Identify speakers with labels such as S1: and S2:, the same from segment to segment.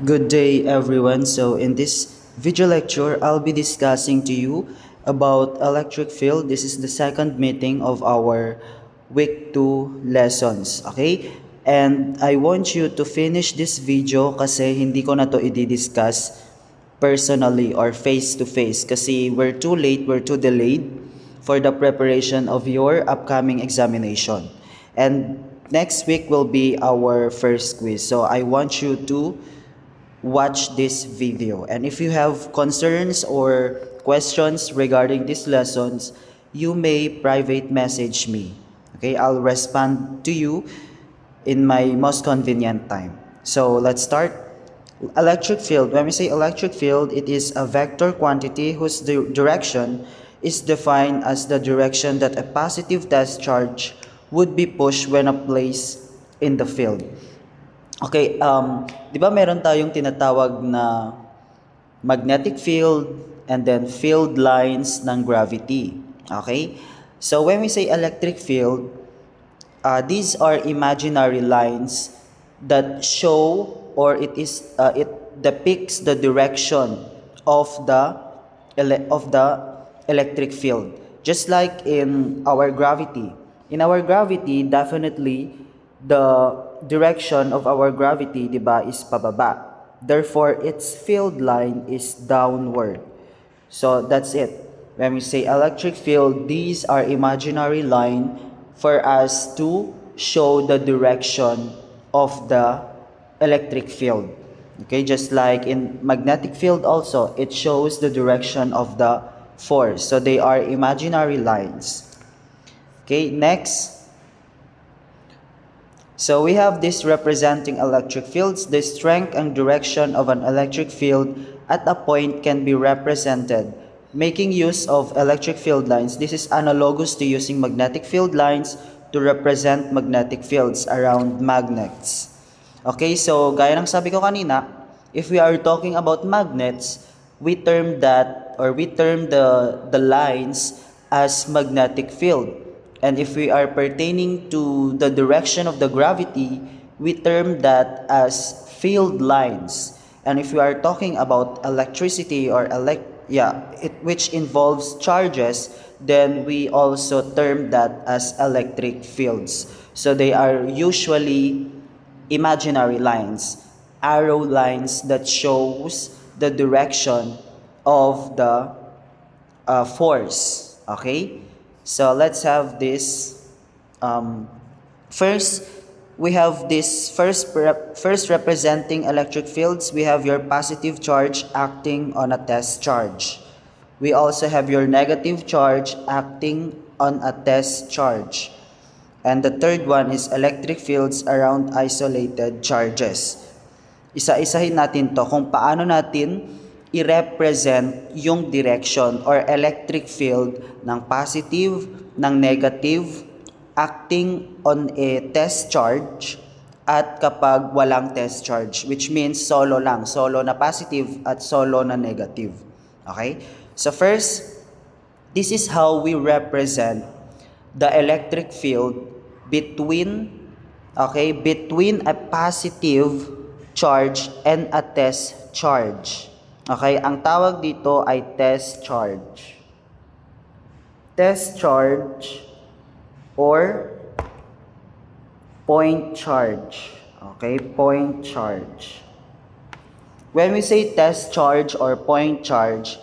S1: Good day everyone. So in this video lecture, I'll be discussing to you about electric field. This is the second meeting of our week 2 lessons. Okay? And I want you to finish this video kasi hindi ko na to i-discuss personally or face to face kasi we're too late, we're too delayed for the preparation of your upcoming examination. And next week will be our first quiz. So I want you to watch this video. And if you have concerns or questions regarding these lessons, you may private message me. Okay, I'll respond to you in my most convenient time. So let's start. Electric field. When we say electric field, it is a vector quantity whose direction is defined as the direction that a positive test charge would be pushed when placed in the field. Okay, di ba meron tayong tinatawag na magnetic field and then field lines ng gravity. Okay? So when we say electric field, these are imaginary lines that show or it depicts the direction of the electric field. Just like in our gravity. In our gravity, definitely the direction of our gravity, di ba, is pababa. Therefore, its field line is downward. So that's it. When we say electric field, these are imaginary line for us to show the direction of the electric field. Okay, just like in magnetic field also, it shows the direction of the force. So they are imaginary lines. Okay, next. So we have this representing electric fields. The strength and direction of an electric field at a point can be represented. Making use of electric field lines, this is analogous to using magnetic field lines to represent magnetic fields around magnets. Okay, so gaya ng sabi ko kanina, if we are talking about magnets, we term the lines as magnetic field. And if we are pertaining to the direction of the gravity, we term that as field lines. And if we are talking about electricity or which involves charges, then we also term that as electric fields. So they are usually imaginary lines, arrow lines that shows the direction of the force. Okay? So let's have this. First, we have this first representing electric fields. We have your positive charge acting on a test charge. We also have your negative charge acting on a test charge. And the third one is electric fields around isolated charges. Isa-isahin natin to kung paano natin i-represent yung direction or electric field ng positive, ng negative, acting on a test charge, at kapag walang test charge, which means solo lang, solo na positive at solo na negative. Okay? So first, this is how we represent the electric field between a positive charge and a test charge. Okay, ang tawag dito ay test charge. Test charge or point charge. Okay, point charge. When we say test charge or point charge,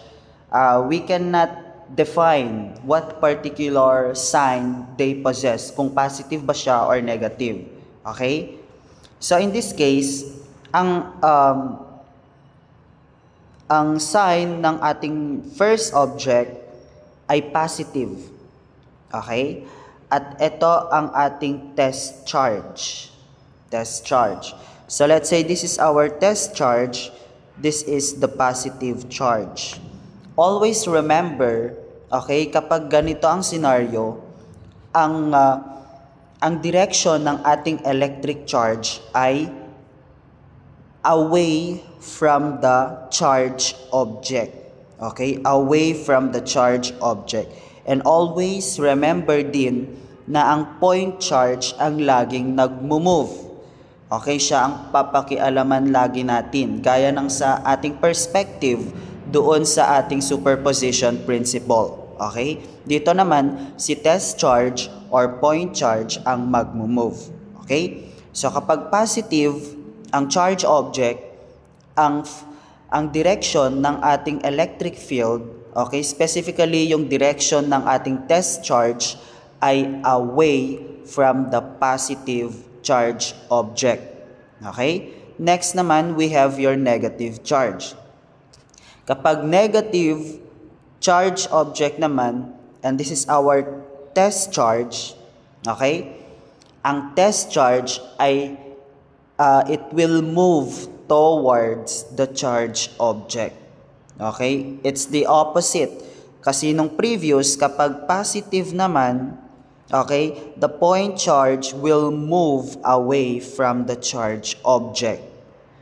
S1: we cannot define what particular sign they possess, kung positive ba siya or negative. Okay? So in this case, ang sign ng ating first object ay positive. Okay? At ito ang ating test charge. Test charge. So let's say this is our test charge. This is the positive charge. Always remember, okay, kapag ganito ang scenario, ang direction ng ating electric charge ay away from the charge object. Okay? Away from the charge object. And always remember din na ang point charge ang laging nagmo-move. Okay, siya ang papakialaman lagi natin, gaya ng sa ating perspective doon sa ating superposition principle. Okay? Dito naman, si test charge or point charge ang magmo-move. Okay? So kapag positive ang charge object, ang direction ng ating electric field, okay, specifically yung direction ng ating test charge ay away from the positive charge object. Okay? Next naman, we have your negative charge. Kapag negative charge object naman, and this is our test charge, okay? Ang test charge ay it will move towards the charge object. Okay? It's the opposite. Kasi nung previous, kapag positive naman, okay, the point charge will move away from the charge object.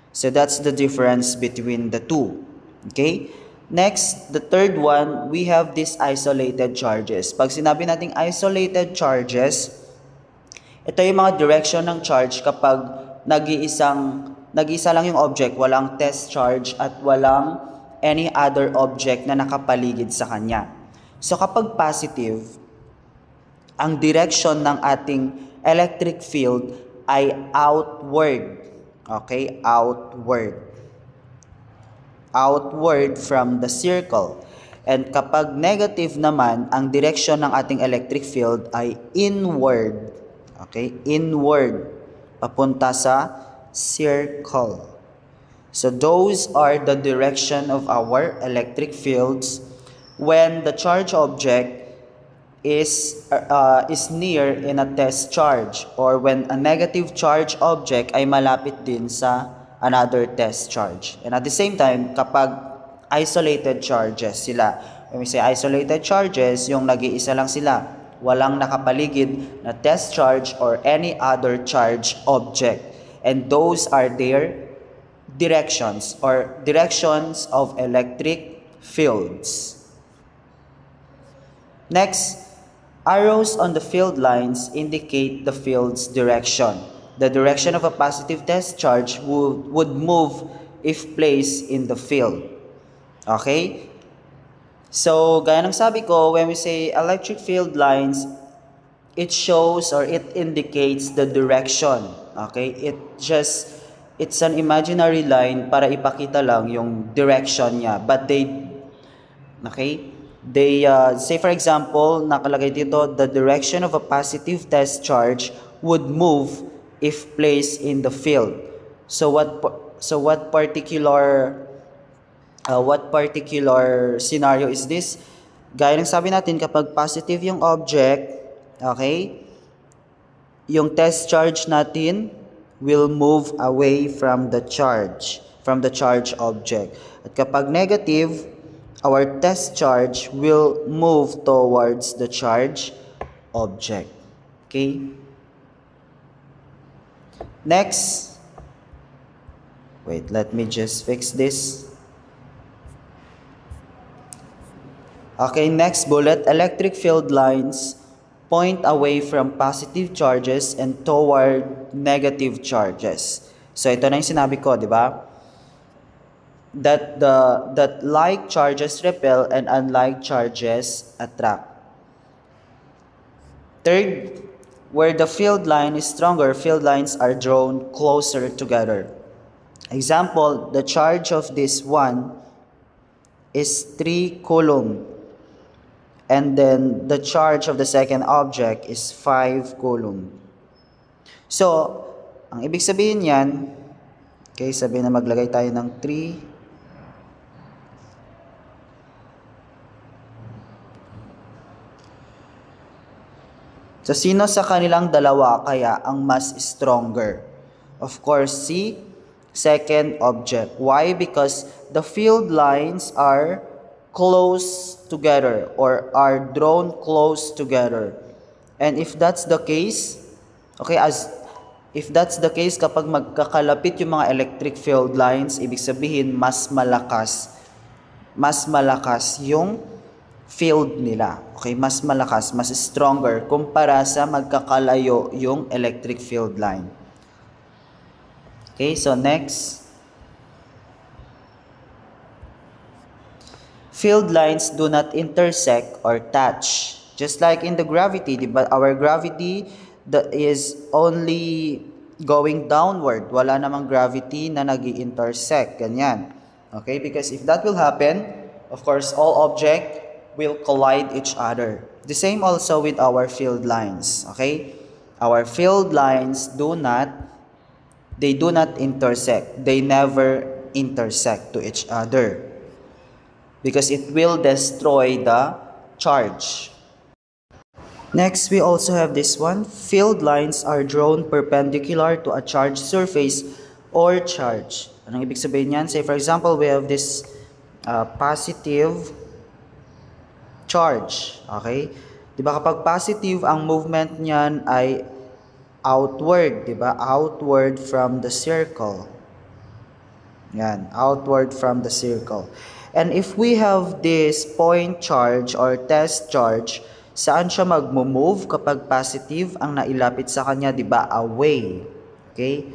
S1: So that's the difference between the two. Okay? Next, the third one, we have these isolated charges. Pag sinabi nating isolated charges, ito yung mga direction ng charge kapag nag-iisa lang yung object, walang test charge at walang any other object na nakapaligid sa kanya. So kapag positive, ang direction ng ating electric field ay outward. Okay? Outward from the circle. And kapag negative naman, ang direction ng ating electric field ay inward. Okay? Inward. Papunta sa circle. So those are the direction of our electric fields when the charge object is near in a test charge, or when a negative charge object ay malapit din sa another test charge. And at the same time, kapag isolated charges sila, when we say isolated charges, yung nag-iisa lang sila, walang nakapaligid na test charge or any other charge object. And those are their directions or directions of electric fields. Next, arrows on the field lines indicate the field's direction. The direction of a positive test charge would move if placed in the field. Okay? So, gaya ng sabi ko, when we say electric field lines, it shows or it indicates the direction. Okay? It's an imaginary line para ipakita lang yung direction niya. But they say for example, nakalagay dito, the direction of a positive test charge would move if placed in the field. So what particular scenario is this? Gaya ng sabi natin, kapag positive yung object, okay, yung test charge natin will move away from the charge object. At kapag negative, our test charge will move towards the charge object. Okay? Next, wait, let me just fix this. Okay, next bullet, electric field lines point away from positive charges and toward negative charges. So ito na yung sinabi ko, di ba? That like charges repel and unlike charges attract. Third, where the field line is stronger, field lines are drawn closer together. Example, the charge of this one is 3 coulomb. And then the charge of the second object is 5 coulomb. So, ang ibig sabihin yan, okay, sabihin na maglagay tayo ng 3. So, sino sa kanilang dalawa kaya ang mas stronger? Of course, si second object. Why? Because the field lines are close together or are drawn close together. And if that's the case, okay, if that's the case, kapag magkakalapit yung mga electric field lines, ibig sabihin mas malakas yung field nila. Okay, mas malakas, mas stronger kumpara sa magkakalayo yung electric field line. Okay, so next. Field lines do not intersect or touch. Just like in the gravity, diba? Our gravity is only going downward. Wala namang gravity na nag-intersect. Ganyan. Okay, because if that will happen, of course, all object will collide each other. The same also with our field lines. Okay, our field lines do not intersect. They never intersect to each other, because it will destroy the charge. Next, we also have this one. Field lines are drawn perpendicular to a charged surface or charge. Anong ibig sabihin yan? Say for example, we have this positive charge. Okay? Diba kapag positive, ang movement niyan ay outward. Diba? Outward from the circle. Yan. Outward from the circle. And if we have this point charge or test charge, saan siya magmo-move kapag positive ang nailapit sa kanya, di ba? Away. Okay?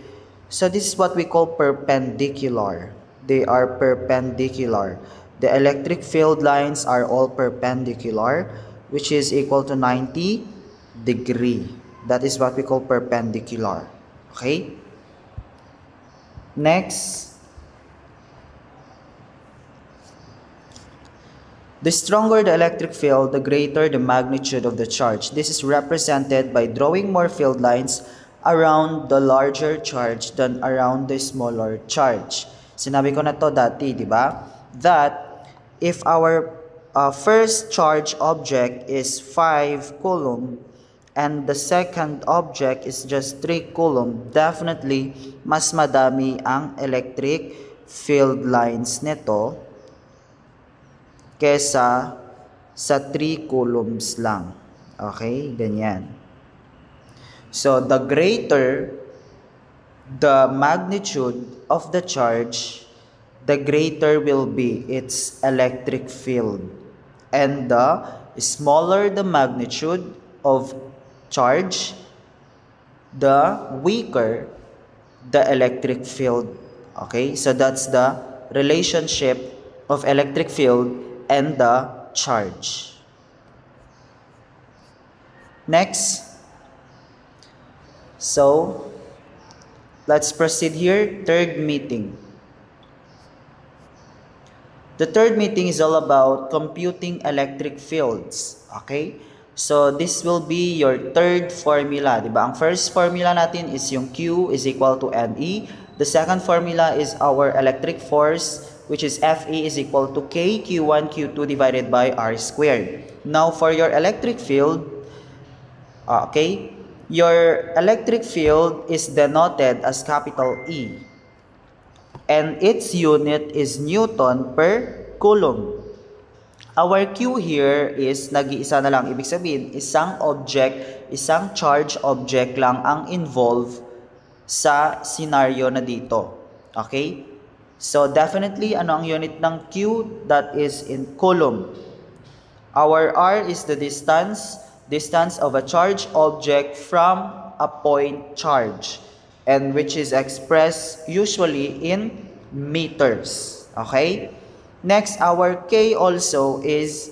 S1: So this is what we call perpendicular. They are perpendicular. The electric field lines are all perpendicular, which is equal to 90 degree. That is what we call perpendicular. Okay? Next. The stronger the electric field, the greater the magnitude of the charge. This is represented by drawing more field lines around the larger charge than around the smaller charge. Sinabi ko na to dati, di ba? That if our first charge object is 5 coulomb and the second object is just 3 coulomb, definitely mas madami ang electric field lines nito kesa sa 3 coulombs lang. Okay? Ganyan. So, the greater the magnitude of the charge, the greater will be its electric field. And the smaller the magnitude of charge, the weaker the electric field. Okay? So, that's the relationship of electric field and the charge. Next, so let's proceed here. Third meeting. The third meeting is all about computing electric fields. Okay? So this will be your third formula, di ba? Ang first formula natin is yung Q is equal to NE. The second formula is our electric force, which is Fe is equal to K Q1 Q2 divided by R squared. Now for your electric field, okay, your electric field is denoted as capital E. And its unit is Newton per coulomb. Our Q here is nag-iisa na lang. Ibig sabihin, isang object, isang charge object lang ang involved sa scenario na dito. Okay? So, definitely, ano ang unit ng Q? That is in coulomb. Our R is the distance of a charged object from a point charge, and which is expressed usually in meters. Okay? Next, our K also is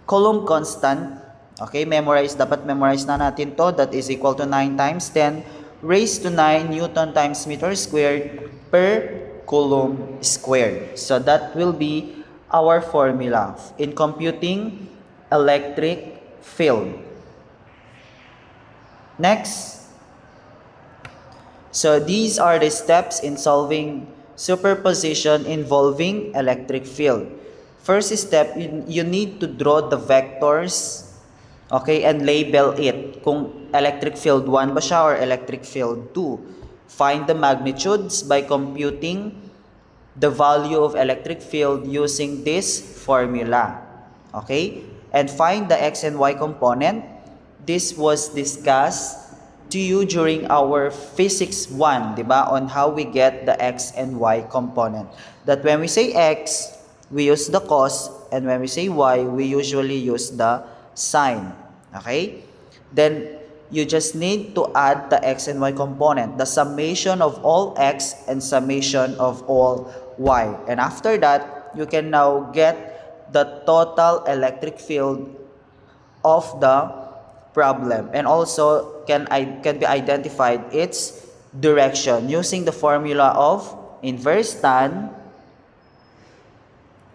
S1: coulomb constant. Okay? Dapat memorize na natin to. That is equal to 9 times 10 raised to 9 Newton times meter squared per coulomb squared. So that will be our formula in computing electric field. Next, so these are the steps in solving superposition involving electric field. First step, you need to draw the vectors, okay, and label it. Kung electric field 1 ba siya or electric field 2. Find the magnitudes by computing the value of electric field using this formula. Okay? And find the x and y component. This was discussed to you during our physics 1, diba? On how we get the x and y component. That when we say x, we use the cos, and when we say y, we usually use the sine. Okay? Then, you just need to add the x and y component, the summation of all x and summation of all y. And after that, you can now get the total electric field of the problem, and also can be identified its direction using the formula of inverse tan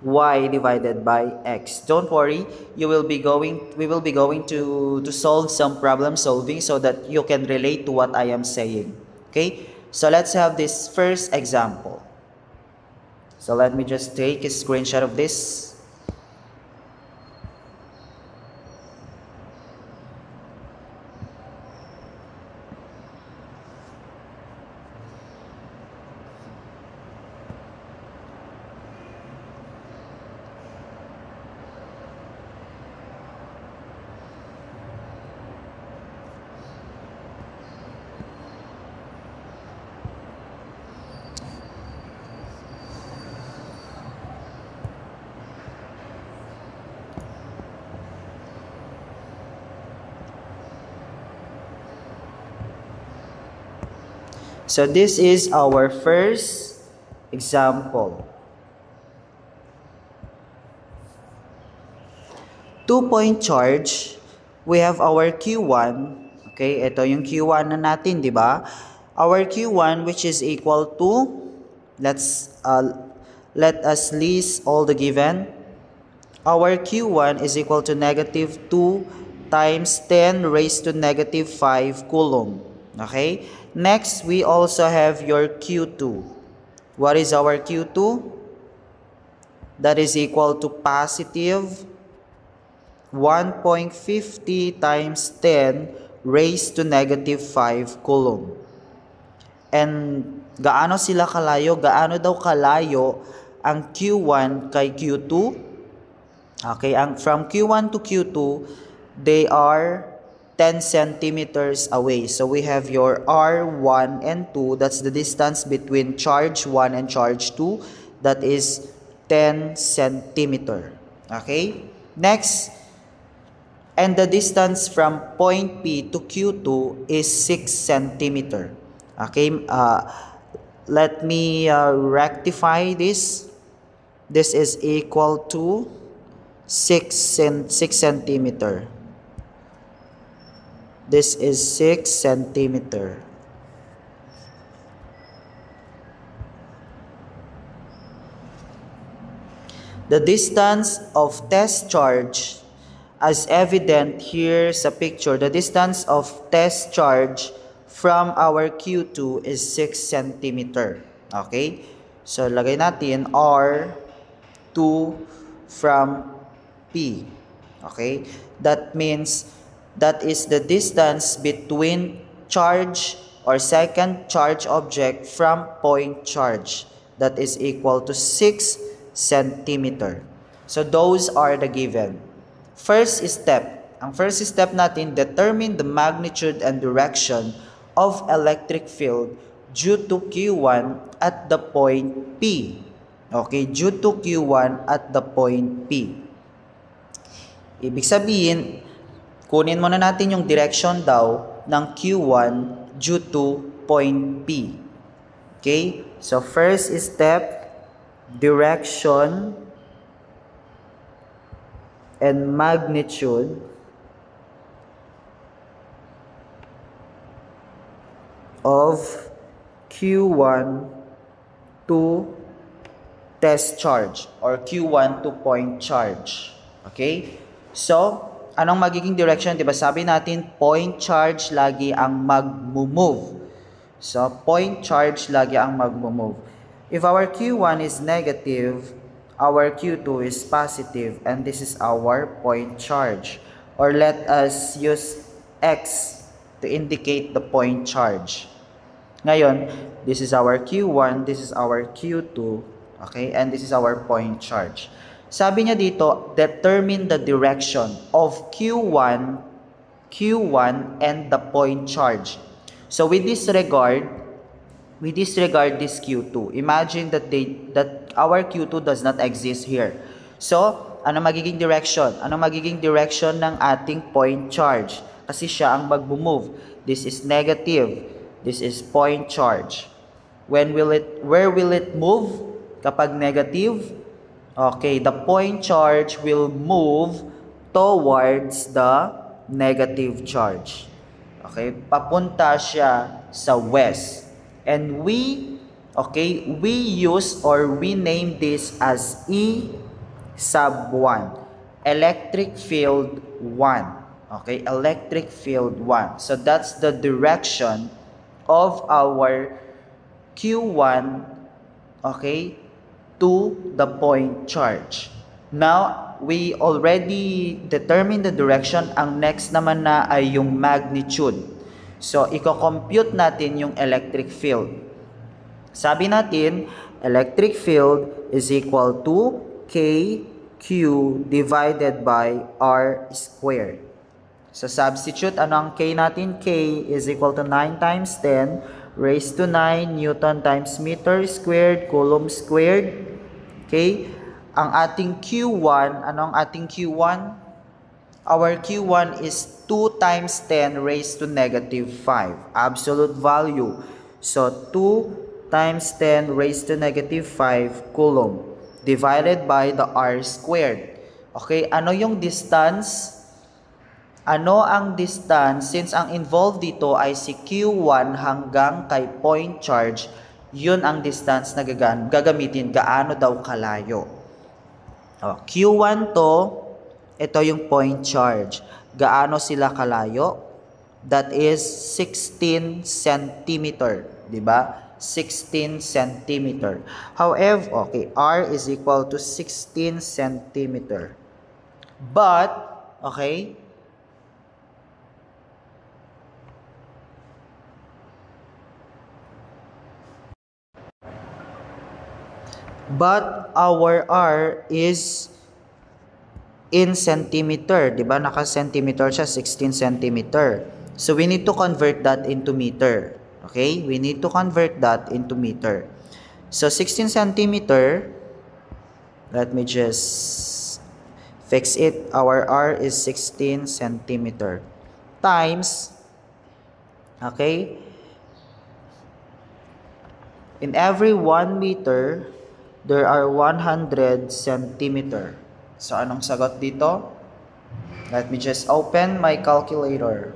S1: y divided by x. Don't worry, we will be going to solve some problem solving so that you can relate to what I am saying. Okay, so let's have this first example. So let me just take a screenshot of this. So this is our first example. 2-point charge, we have our Q1. Okay, ito yung Q1 na natin, di ba? Our Q1 which is equal to, let us list all the given. Our Q1 is equal to negative 2 times 10 raised to negative 5 coulomb. Okay? Next, we also have your Q2. What is our Q2? That is equal to positive 1.50 times 10 raised to negative 5 coulomb. And gaano sila kalayo? Gaano daw kalayo ang Q1 kay Q2? Okay, from Q1 to Q2, they are 10 centimeters away. So we have your R1 and 2. That's the distance between charge 1 and charge 2. That is 10 centimeter. Okay? Next, and the distance from point P to Q2 is 6 centimeter. Okay? Let me rectify this. This is equal to 6 centimeter. This is 6 centimeter. The distance of test charge, as evident here sa picture, the distance of test charge from our Q2 is 6 centimeter. Okay? So, lagay natin R2 from P. Okay? That means that is the distance between charge or second charge object from point charge. That is equal to 6 centimeter. So those are the given. First step. Ang first step natin, determine the magnitude and direction of electric field due to Q1 at the point P. Okay, due to Q1 at the point P. Ibig sabihin, kunin muna natin yung direction daw ng Q1 due to point P. Okay? So, first step, direction and magnitude of Q1 to test charge or Q1 to point charge. Okay? So, anong magiging direction? Diba sabi natin, point charge lagi ang mag-move. So, point charge lagi ang mag-move. If our Q1 is negative, our Q2 is positive, and this is our point charge. Or let us use X to indicate the point charge. Ngayon, this is our Q1, this is our Q2, okay? And this is our point charge. Sabi niya dito, determine the direction of Q1 and the point charge. So we disregard this Q2. Imagine that our Q2 does not exist here. So, ano magiging direction? Ano magiging direction ng ating point charge? kasi siya ang mag-move. This is negative. This is point charge. Where will it move? Kapag negative, okay, the point charge will move towards the negative charge. Okay, papunta siya sa west. And we use or we name this as E sub 1. Electric field 1. Okay, electric field 1. So that's the direction of our Q1, okay, to the point charge. Now, we already determined the direction. Ang next naman na ay yung magnitude. So, i-compute natin yung electric field. Sabi natin, electric field is equal to KQ divided by R squared. So, substitute, ano ang K natin? K is equal to 9 times 10 raised to 9 Newton times meter squared, Coulomb squared. Okay? Ang ating Q1, ano ang ating Q1? Our Q1 is 2 times 10 raised to negative 5. Absolute value. So, 2 times 10 raised to negative 5 Coulomb divided by the R squared. Okay, ano yung distance? Ano ang distance? Since ang involved dito ay si Q1 hanggang kay point charge, yun ang distance na gagamitin. Gaano daw kalayo? Q1 to, ito yung point charge. Gaano sila kalayo? That is 16 centimeter. Diba? 16 centimeter. However, okay, R is equal to 16 centimeter. But, okay, but our R is in centimeter. Diba? Naka-centimeter siya, 16 centimeter. So, we need to convert that into meter. Okay? We need to convert that into meter. So, 16 centimeter, let me just fix it. Our R is 16 centimeter. Times, okay? In every 1 meter, there are 100 centimeter. So, anong sagot dito? Let me just open my calculator.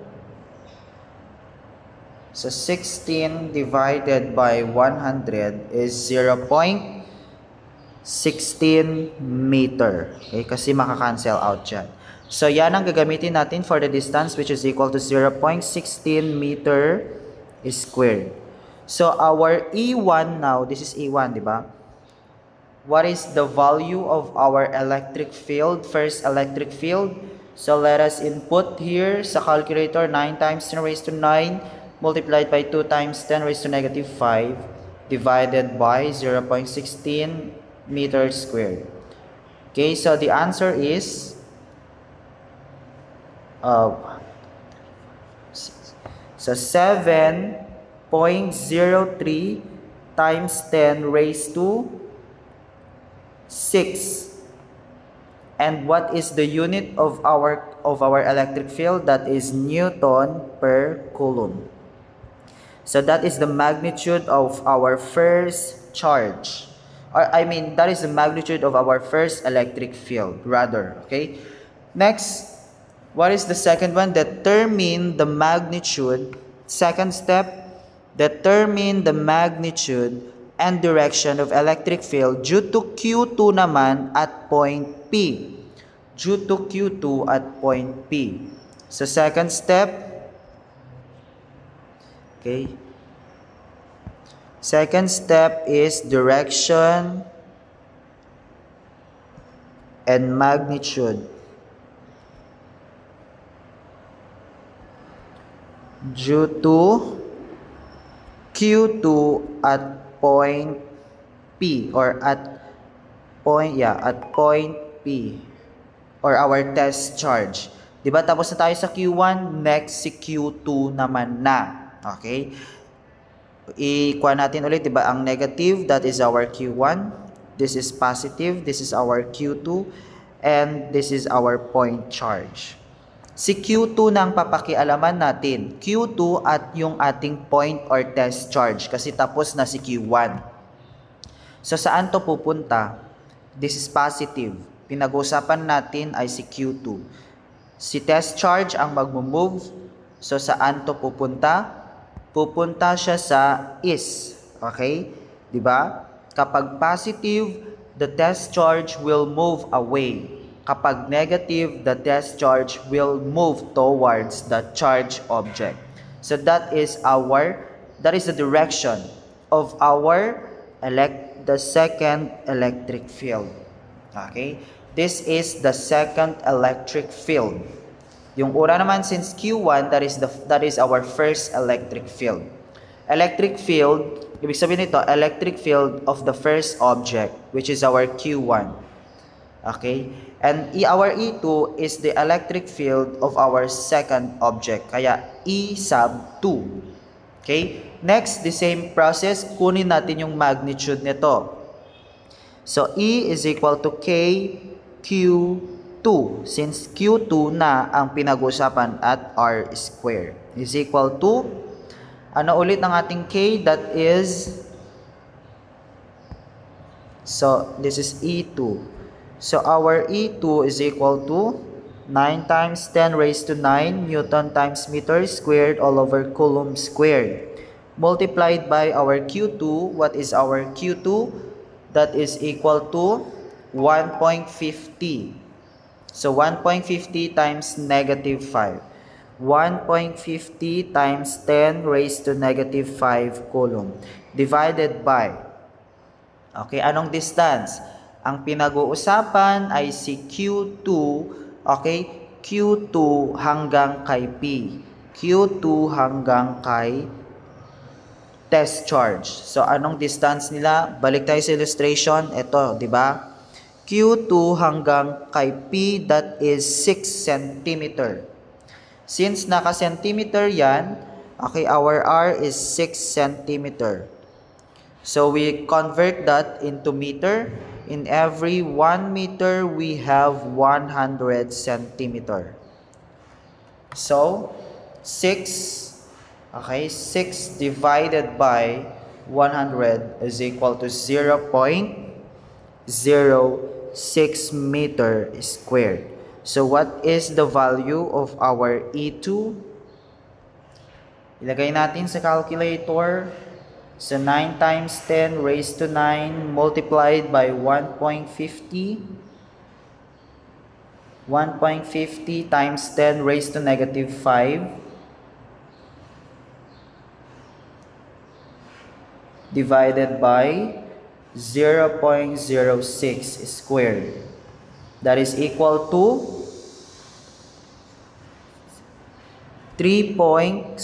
S1: So, 16 divided by 100 is 0.16 meter. Okay, kasi makakancel out dyan. So, yan ang gagamitin natin for the distance which is equal to 0.16 meter squared. So, our E1 now, this is E1, di ba? What is the value of our electric field? First electric field. So, let us input here sa calculator 9 times 10 raised to 9 multiplied by 2 times 10 raised to negative 5 divided by 0.16 meters squared. Okay, so the answer is so 7.03 times 10 raised to 6. And what is the unit of our electric field? That is Newton per Coulomb. So that is the magnitude of our first charge. Or I mean, that is the magnitude of our first electric field, rather. Okay. Next, what is the second one? Determine the magnitude. Second step, determine the magnitude and direction of electric field due to Q2 naman at point P. Due to Q2 at point P. So second step, okay. Second step is direction and magnitude due to Q2 at point P or at point P or our test charge. Diba tapos na tayo sa Q1, next si Q2 naman na. Okay? Ikuha natin ulit, diba? Ang negative, that is our Q1. This is positive, this is our Q2. And this is our point charge. Si Q2 na ang papakialaman natin. Q2 at yung ating point or test charge kasi tapos na si Q1. So saan to pupunta? This is positive. Pinag-usapan natin ay si Q2. Si test charge ang mag-move. So saan to pupunta? Pupunta siya sa is. Okay? 'Di ba? Kapag positive, the test charge will move away. Kapag negative, the test charge will move towards the charge object. So that is the direction of the second electric field. Okay? This is the second electric field. Yung una naman since Q1, that is our first electric field. Electric field, ibig sabihin nito, electric field of the first object, which is our Q1. Okay? And our E2 is the electric field of our second object. Kaya E sub 2. Okay? Next, the same process, kunin natin yung magnitude nito. So, E is equal to K Q2. Since Q2 na ang pinag-usapan at R squared is equal to, ano ulit ang ating K? That is, so this is E2. So our E2 is equal to 9 times 10 raised to 9 Newton times meter squared all over Coulomb squared. Multiplied by our Q2. What is our Q2? That is equal to 1.50. So 1.50 times negative 5. 1.50 times 10 raised to negative 5 Coulomb. Divided by, okay, anong distance? Ang pinag-uusapan ay si Q2, okay? Q2 hanggang kay P. Q2 hanggang kay test charge. So, anong distance nila? Balik tayo sa illustration. Ito, di ba? Q2 hanggang kay P, that is 6 cm. Since naka-centimeter yan, okay, our R is 6 cm. So, we convert that into meter. In every 1 meter, we have 100 centimeter. So, 6, okay, 6 divided by 100 is equal to 0.06 meter squared. So, what is the value of our E2? Ilagay natin sa calculator. So, 9 times 10 raised to 9 multiplied by 1.50. 1.50 times 10 raised to negative 5. Divided by 0.06 squared. That is equal to 3.75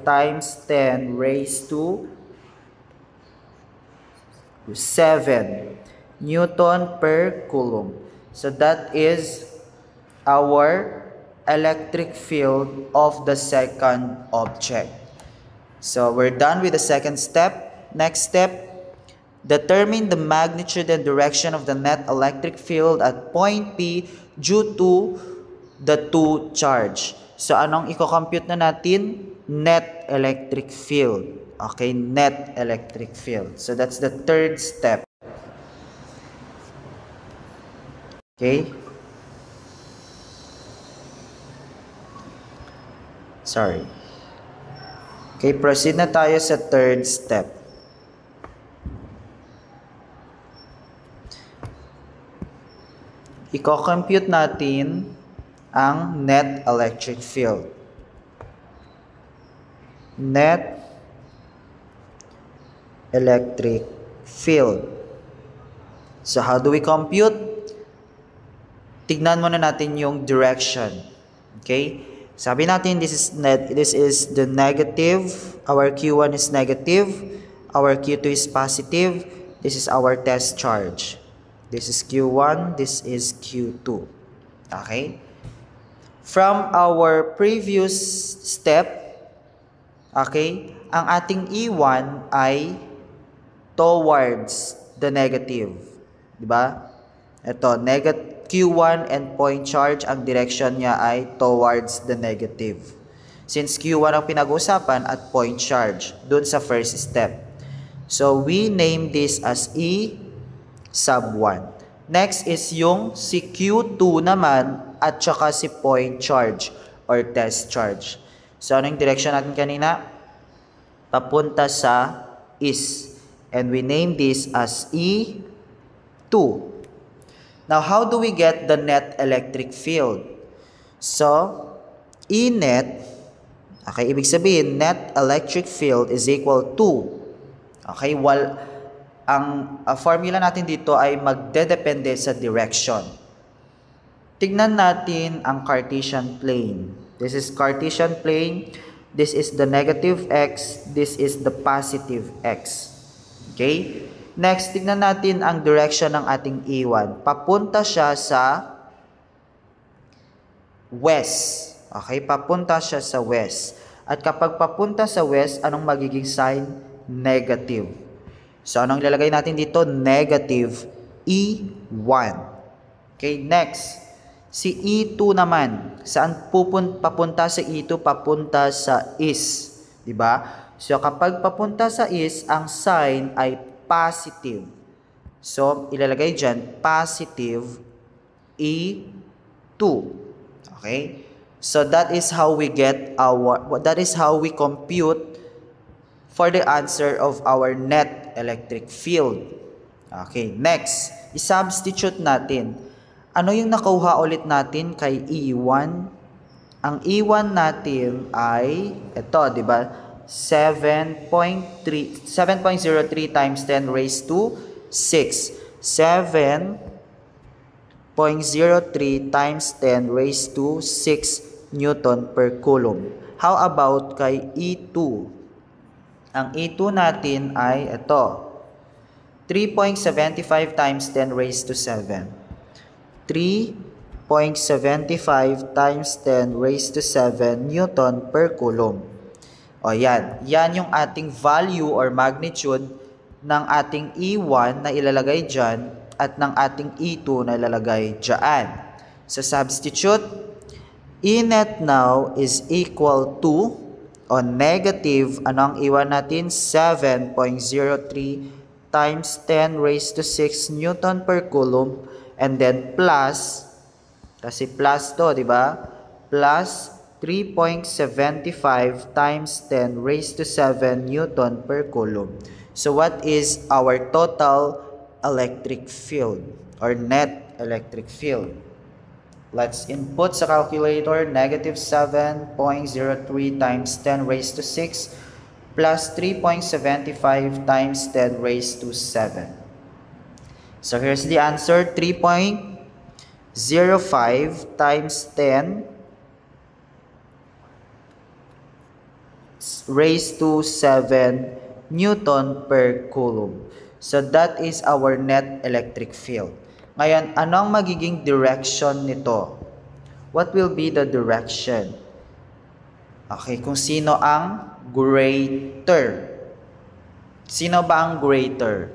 S1: times 10 raised to 7 Newton per Coulomb. So that is our electric field of the second object. So we're done with the second step. Next step, determine the magnitude and direction of the net electric field at point P due to the two charge. So, anong i-compute na natin? Net electric field. Okay, net electric field. So, that's the third step. Okay? Sorry. Okay, proceed na tayo sa third step. I-compute natin ang net electric field. Net electric field. So, how do we compute? Tignan muna natin yung direction. Okay? Sabi natin, this is the negative. Our Q1 is negative. Our Q2 is positive. This is our test charge. This is Q1. This is Q2. Okay? From our previous step, okay, ang ating E1 ay towards the negative. Diba? Ito, Q1 and point charge, ang direction niya ay towards the negative. Since Q1 ang pinag-usapan at point charge dun sa first step. So, we name this as E sub 1. Next is yung si Q2 naman at saka si point charge or test charge. So, ano yung direction natin kanina? Papunta sa is. And we name this as E2. Now, how do we get the net electric field? So, E net, okay, ibig sabihin, net electric field is equal to, okay, ang formula natin dito ay magdedepende sa direction. Tignan natin ang Cartesian plane. This is Cartesian plane. This is the negative x. This is the positive x. Okay? Next, tignan natin ang direction ng ating E1. Papunta siya sa west. Okay? Papunta siya sa west. At kapag papunta sa west, anong magiging sign? Negative. So, anong ilalagay natin dito? Negative E1. Okay? Next, si E2 naman. Saan papunta sa E2? Papunta sa is. Diba? So, kapag papunta sa is, ang sign ay positive. So, ilalagay dyan, positive E2. Okay? So, that is how we compute for the answer of our net electric field. Okay, next, i-substitute natin. Ano yung nakuha ulit natin kay E1? Ang E1 natin ay, ito, di ba? 7.03 times 10 raised to 6. 7.03 times 10 raised to 6 Newton per coulomb. How about kay E2? Ang E2 natin ay ito. 3.75 times 10 raised to 7. 3.75 times 10 raised to 7 Newton per coulomb. O yan. Yan yung ating value or magnitude ng ating E1 na ilalagay dyan at ng ating E2 na ilalagay dyan. So, substitute. E net now is equal to, o negative, ano ang E1 natin? 7.03 times 10 raised to 6 Newton per coulomb. And then plus, kasi plus to, di ba? Plus 3.75 times 10 raised to 7 Newton per coulomb. So what is our total electric field or net electric field? Let's input sa calculator, negative 7.03 times 10 raised to 6 plus 3.75 times 10 raised to 7. So here's the answer, 3.05 times 10 raised to 7 Newton per coulomb. So that is our net electric field. Ngayon, anong magiging direction nito? What will be the direction? Okay, kung sino ang greater. Sino ba ang greater?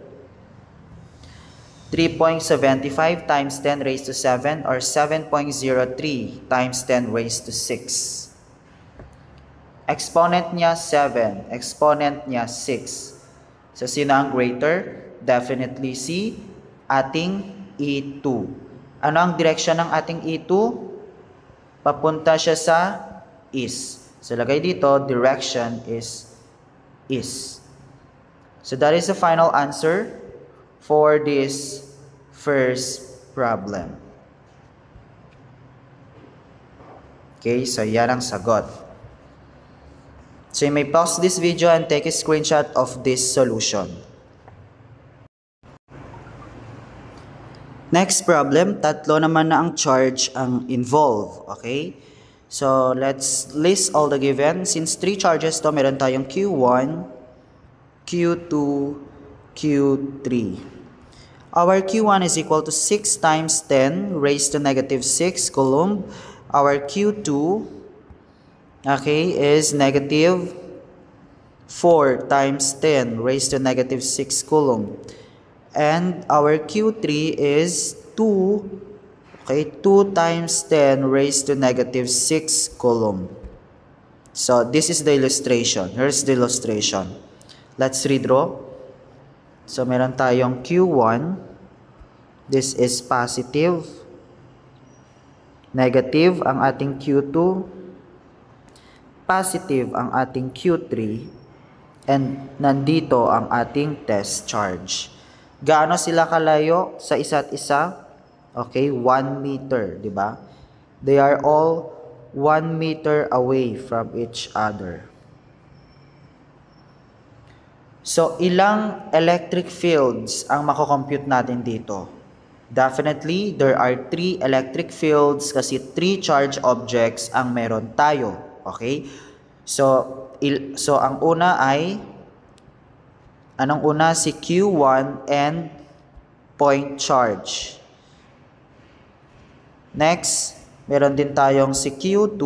S1: 3.75 times 10 raised to 7 or 7.03 times 10 raised to 6. Exponent niya 7, exponent niya 6. So, sino ang greater? Definitely si ating E2. Ano ang direction ng ating E2? Papunta siya sa is. So, lagay dito, direction is is. So, that is the final answer for this first problem. Okay, so yan ang sagot. So, you may pause this video and take a screenshot of this solution. Next problem, tatlo naman na ang charge ang involved. Okay? So, let's list all the given. Since 3 charges to, meron tayong Q1, Q2, Q3. Our Q1 is equal to 6 times 10 raised to negative 6 coulomb. Our Q2, okay, is negative 4 times 10 raised to negative 6 coulomb. And our Q3 is 2, okay, 2 times 10 raised to negative 6 coulomb. So this is the illustration. Here's the illustration. Let's redraw. So meron tayong Q1. This is positive. Negative ang ating Q2. Positive ang ating Q3. And nandito ang ating test charge. Gaano sila kalayo sa isa't isa? Okay, 1 meter, di ba? They are all 1 meter away from each other. So, ilang electric fields ang makocompute natin dito? Definitely, there are 3 electric fields kasi 3 charge objects ang meron tayo. Okay? So ang una ay, anong una? Si Q1 and point charge. Next, meron din tayong si Q2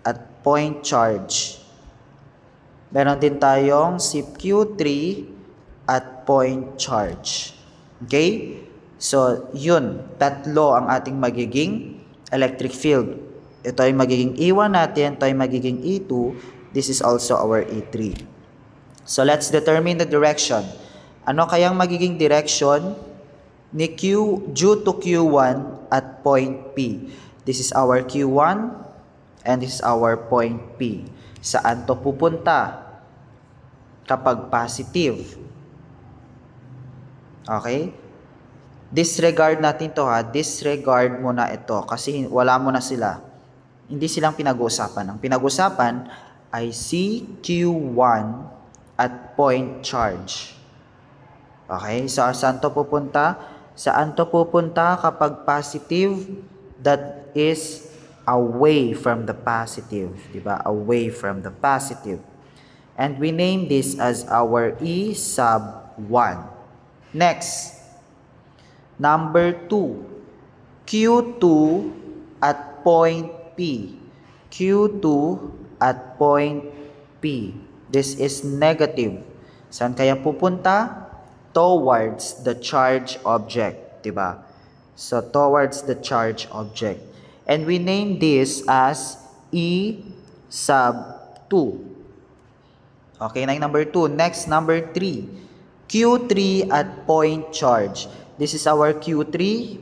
S1: at point charge. Meron din tayong si Q3 at point charge. Okay? So, yun. Tatlo ang ating magiging electric field. Ito ay magiging E1 natin. Ito ay magiging E2. This is also our E3. So, let's determine the direction. Ano kayang magiging direction ni Q due to Q1 at point P? This is our Q1 and this is our point P. Saan to pupunta? Kapag positive. Okay? Disregard natin to ha. Disregard muna ito kasi wala mo na sila. Hindi silang pinag-uusapan. Ang pinag-uusapan ay si Q1 at point charge. Okay? So, saan to pupunta? Saan to pupunta kapag positive? That is away from the positive. Diba? Away from the positive. And we name this as our E sub 1. Next. Number 2. Q2 at point P. Q2 at point P. This is negative. Saan kaya pupunta? Towards the charge object. Diba? So, towards the charge object. And we name this as E sub 2. Okay, na number 2. Next, number 3. Q3 at point charge. This is our Q3,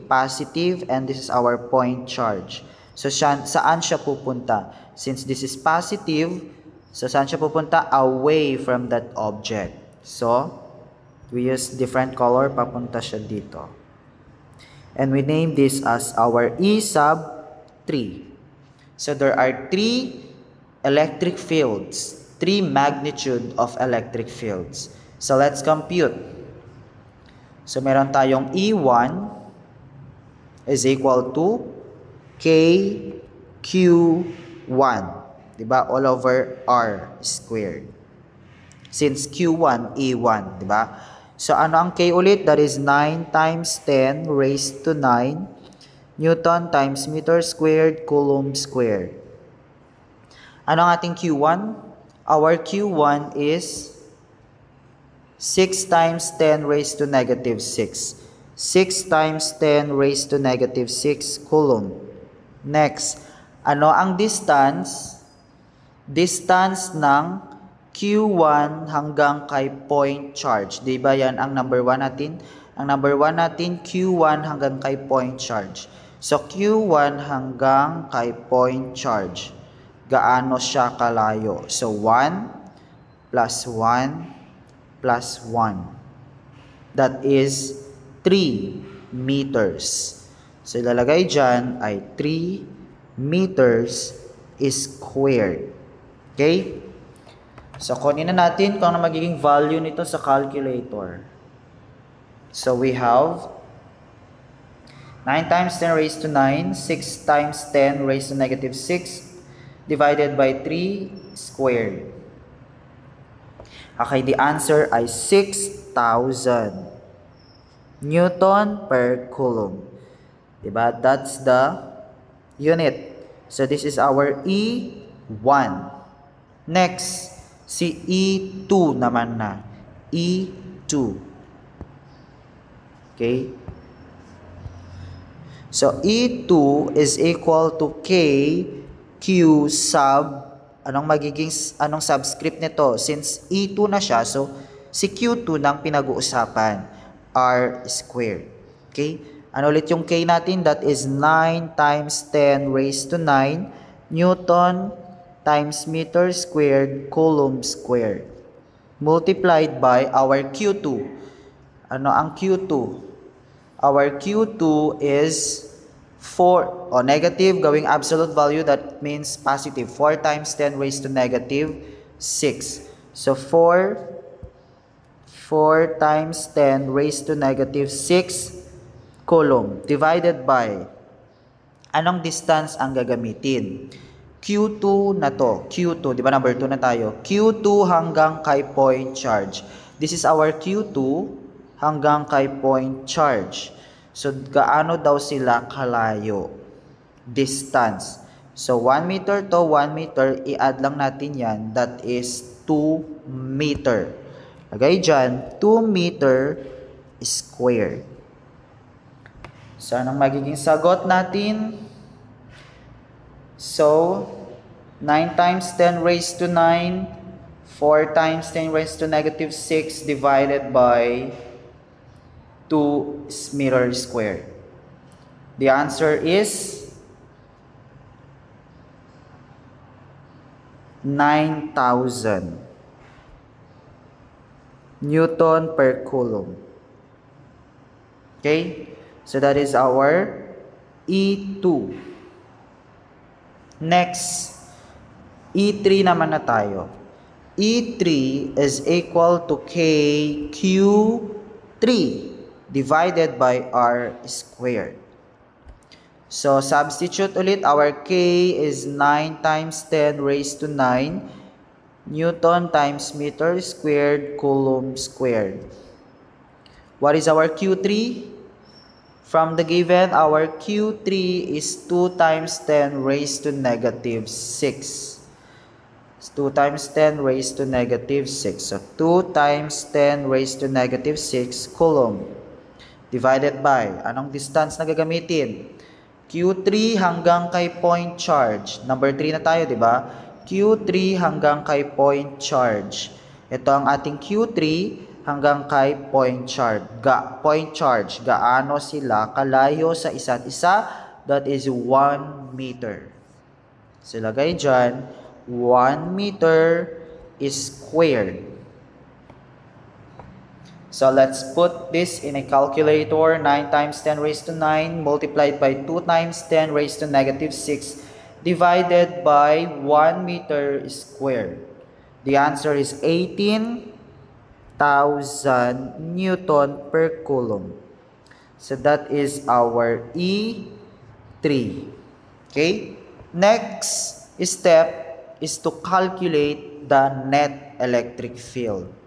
S1: positive, and this is our point charge. So, saan siya pupunta? Since this is positive, so saan siya pupunta? Away from that object. So, we use different color, papunta siya dito. And we name this as our E sub 3. So, there are 3 electric fields, 3 magnitude of electric fields. So, let's compute. So, meron tayong E1 is equal to KQ1. Diba? All over R squared. Since Q1, E1. Diba? So, ano ang K ulit? That is 9 times 10 raised to 9 Newton times meter squared, coulomb squared. Ano ang ating Q1? Our Q1 is 6 times 10 raised to negative 6. 6 times 10 raised to negative 6 coulomb. Next, ano ang distance? Distance ng Q1 hanggang kay point charge. Diba yan ang number 1 natin? Ang number 1 natin, Q1 hanggang kay point charge. So, Q1 hanggang kay point charge. Gaano siya kalayo? So, 1 plus 1 plus 1. That is 3 meters. So, ilalagay dyan ay 3 meters squared. Okay? So, kunin na natin kung ano magiging value nito sa calculator. So, we have 9 times 10 raised to 9, 6 times 10 raised to negative 6, divided by 3 squared. Okay, the answer ay 6,000 Newton per coulomb. Diba? That's the unit. So, this is our E1. Next, si E2 naman na. E2. Okay? So, E2 is equal to K Q sub, anong subscript nito? Since E2 na siya, so si Q2 nang pinag-uusapan, R squared. Okay? Ano ulit yung K natin? That is 9 times 10 raised to 9 Newton times meter squared Coulomb squared. Multiplied by our Q2. Ano ang Q2? Our Q2 is 4, o negative, going absolute value, that means positive. 4 times 10 raised to negative 6. So 4 times 10 raised to negative 6 Coulomb divided by, anong distance ang gagamitin? Q2 na to. Q2, di ba number 2 na tayo? Q2 hanggang kay point charge. This is our Q2 hanggang kay point charge. So, gaano daw sila kalayo? Distance. So, 1 meter to 1 meter, i-add lang natin yan. That is 2 meter. Lagay dyan, 2 meter squared. So, anong magiging sagot natin? So, 9 times 10 raised to 9, 4 times 10 raised to negative 6 divided by 2 meter squared. The answer is 9,000 Newton per Coulomb. Okay? So that is our E2. Next, E3 naman na tayo. E3 is equal to KQ3 divided by R squared. So, substitute ulit. Our K is 9 times 10 raised to 9 Newton times meter squared Coulomb squared. What is our Q3? From the given, our Q3 is 2 times 10 raised to negative 6. 2 times 10 raised to negative 6. So, 2 times 10 raised to negative 6 Coulomb divided by, anong distance na gagamitin? Q3 hanggang kay point charge. Number 3 na tayo, di ba? Q3 hanggang kay point charge. Ito ang ating Q3 hanggang kay point charge. Point charge. Gaano sila kalayo sa isa't isa? That is 1 meter. So, lagay dyan, 1 meter is squared. So, let's put this in a calculator. 9 times 10 raised to 9 multiplied by 2 times 10 raised to negative 6 divided by 1 meter squared. The answer is 18,000 Newton per Coulomb. So, that is our E3. Okay? Next step is to calculate the net electric field.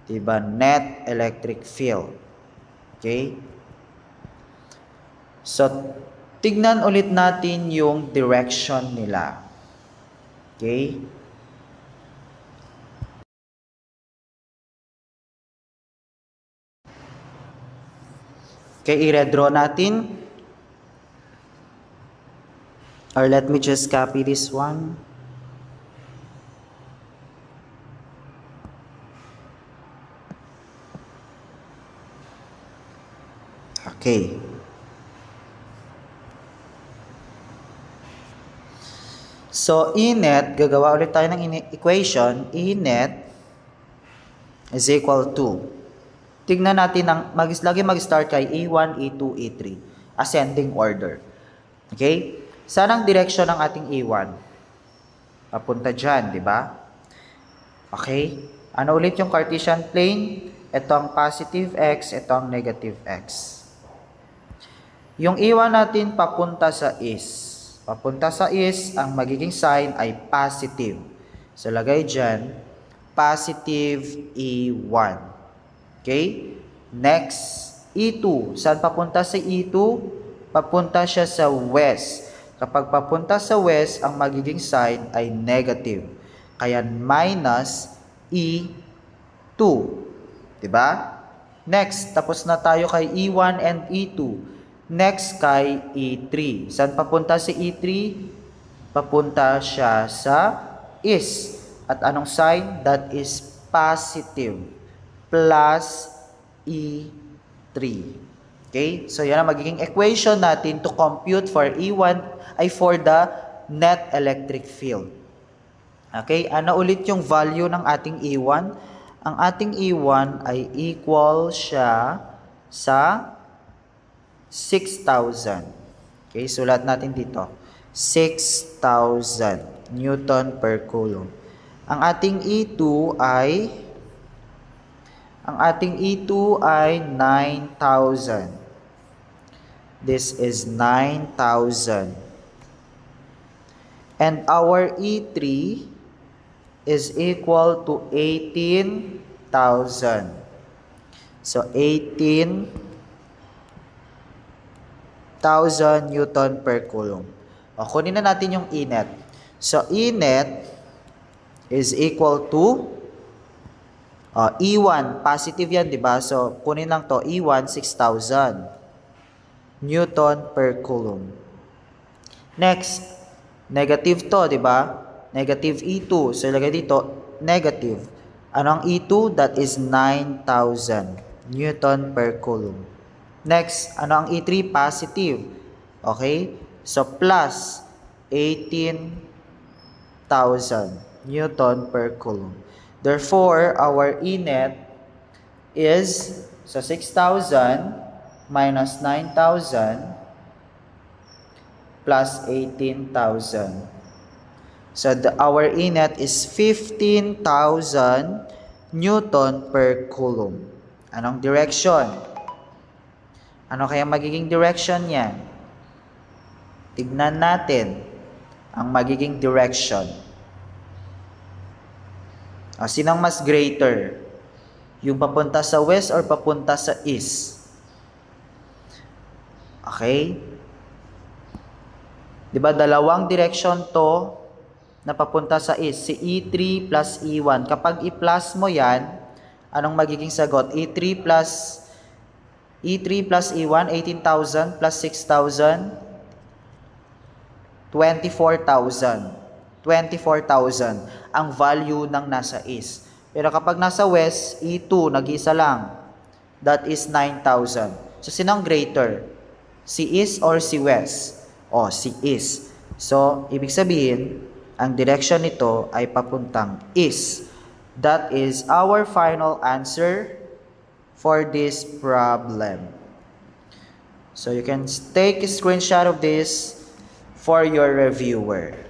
S1: Diba? Net electric field. Okay? So, tignan ulit natin yung direction nila. Okay? Okay, i-redraw natin. Or let me just copy this one. Okay. So, E net, gagawa ulit tayo ng equation. E net is equal to, tignan natin, lagi mag-start kay E1, E2, E3. Ascending order. Okay? Saan ang direction ng ating E1? Papunta dyan, di ba? Okay? Ano ulit yung Cartesian plane? Ito ang positive X, ito ang negative X. Yung E1 natin papunta sa east. Papunta sa east, ang magiging sign ay positive. So, lagay dyan, positive E1. Okay? Next, E2. Saan papunta sa E2? Papunta siya sa west. Kapag papunta sa west, ang magiging sign ay negative. Kaya minus E2. Diba? Next, tapos na tayo kay E1 and E2. next kay E3. Saan papunta si E3? Papunta siya sa is. At anong sign? That is positive. Plus E3. Okay? So, yan ang magiging equation natin to compute for E1 ay for the net electric field. Okay? Ano ulit yung value ng ating E1? Ang ating E1 ay equal siya sa 6,000. Okay? Sulat natin dito. 6,000 Newton per coulomb. Ang ating E2 ay 9,000. This is 9,000. And our E3 is equal to 18,000. So 18,000 Newton per coulomb. O, kunin na natin yung E net. So E net is equal to E1, positive yan, di ba? So, kunin lang to, E1, 6,000 Newton per coulomb. Next, negative to, di ba? Negative E2. So, ilagay dito, negative. Ano ang E2? That is 9,000 Newton per coulomb. Next, ano ang E3? Positive. Okay? So, plus 18,000 Newton per coulomb. Therefore, our E net is, so 6,000 minus 9,000 plus 18,000. So, our E net is 15,000 Newton per coulomb. Anong direction? Ano kaya magiging direction niya? Tignan natin ang magiging direction. Sinang mas greater? Yung papunta sa west or papunta sa east? Okay? Diba, dalawang direction to na papunta sa east. Si E3 plus E1. Kapag i-plus mo yan, anong magiging sagot? E3 plus E1, 18,000 plus 6,000, 24,000. 24,000 ang value ng nasa east. Pero kapag nasa west, E2, nag-isa lang. That is 9,000. So, sinong greater? Si east or si west? Si east. So, ibig sabihin, ang direction nito ay papuntang east. That is our final answer for this problem. So, you can take a screenshot of this for your reviewer.